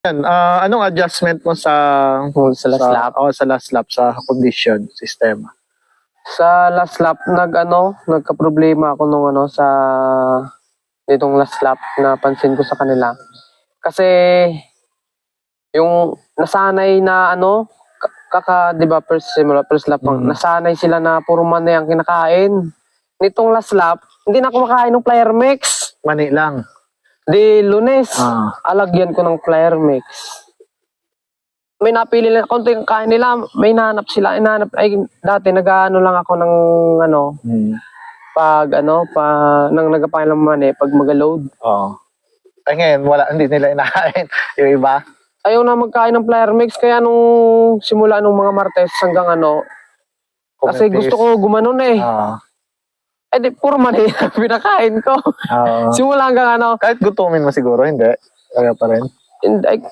Yan, anong adjustment mo sa Sa last lap. sa last lap sa condition sistema? Sa last lap, nagka-problema ako nung sa itong last lap na pansin ko sa kanila. Kasi yung nasanay na di ba first lap, nasanay sila na puro manay ang kinakain. Nitong last lap, hindi na ako makain ng Player Mix. Mani lang. Di Lunes, alagyan ko ng Player Mix. May napili lang, konti yung kain nila, may nahanap sila. Dati nag-ano lang ako ng nang nagpapain lang mani, pag mag-load. Oo. Ay ngayon, hindi nila inakain. Yung iba? Ayaw na magkain ng Player Mix, kaya nung simula nung mga Martes hanggang kasi gusto ko gumanon eh. Di puro mani pinakain ko. Simula hanggang Kahit gutumin mo siguro, hindi. Kaya pa rin. Hindi,